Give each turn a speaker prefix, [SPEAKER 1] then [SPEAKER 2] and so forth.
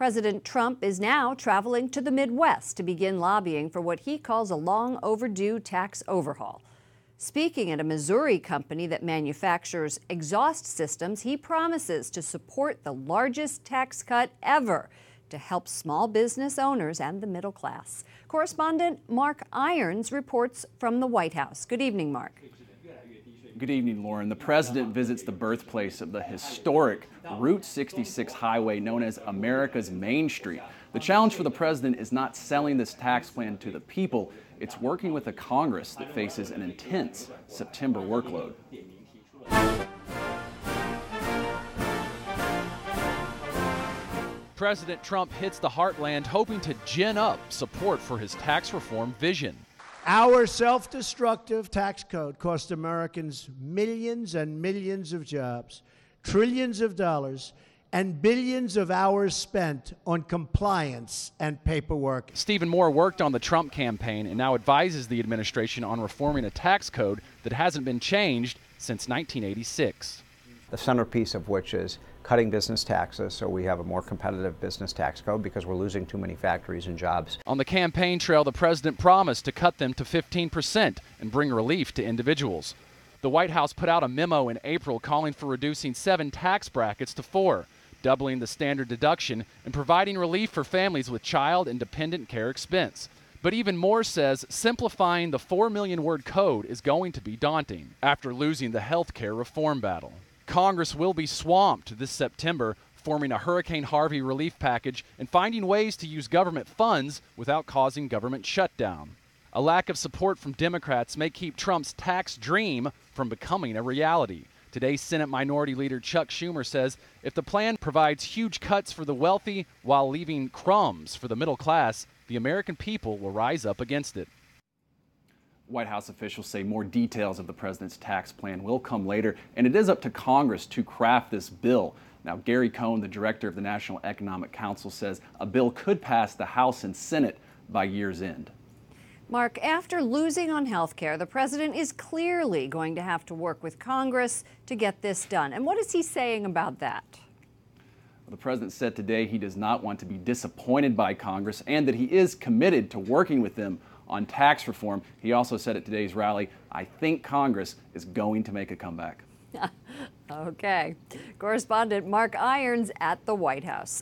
[SPEAKER 1] President Trump is now traveling to the Midwest to begin lobbying for what he calls a long overdue tax overhaul. Speaking at a Missouri company that manufactures exhaust systems, he promises to support the largest tax cut ever to help small business owners and the middle class. Correspondent Mark Irons reports from the White House. Good evening, Mark.
[SPEAKER 2] Good evening, Lauren. The president visits the birthplace of the historic Route 66 highway known as America's Main Street. The challenge for the president is not selling this tax plan to the people. It's working with a Congress that faces an intense September workload.
[SPEAKER 3] President Trump hits the heartland hoping to gin up support for his tax reform vision.
[SPEAKER 4] Our self-destructive tax code cost Americans millions and millions of jobs, trillions of dollars, and billions of hours spent on compliance and paperwork.
[SPEAKER 3] Stephen Moore worked on the Trump campaign and now advises the administration on reforming a tax code that hasn't been changed since 1986.
[SPEAKER 5] The centerpiece of which is cutting business taxes so we have a more competitive business tax code because we're losing too many factories and jobs.
[SPEAKER 3] On the campaign trail, the president promised to cut them to 15% and bring relief to individuals. The White House put out a memo in April calling for reducing 7 tax brackets to 4, doubling the standard deduction and providing relief for families with child and dependent care expense. But even Moore says simplifying the 4 million word code is going to be daunting after losing the health care reform battle. Congress will be swamped this September, forming a Hurricane Harvey relief package and finding ways to use government funds without causing government shutdown. A lack of support from Democrats may keep Trump's tax dream from becoming a reality. Today's Senate Minority Leader Chuck Schumer says if the plan provides huge cuts for the wealthy while leaving crumbs for the middle class, the American people will rise up against it.
[SPEAKER 2] White House officials say more details of the president's tax plan will come later, and it is up to Congress to craft this bill. Now, Gary Cohn, the director of the National Economic Council, says a bill could pass the House and Senate by year's end.
[SPEAKER 1] Mark, after losing on health care, the president is clearly going to have to work with Congress to get this done. And what is he saying about that?
[SPEAKER 2] The president said today he does not want to be disappointed by Congress and that he is committed to working with them on tax reform. He also said at today's rally, "I think Congress is going to make a comeback."
[SPEAKER 1] Okay. Correspondent Mark Irons at the White House.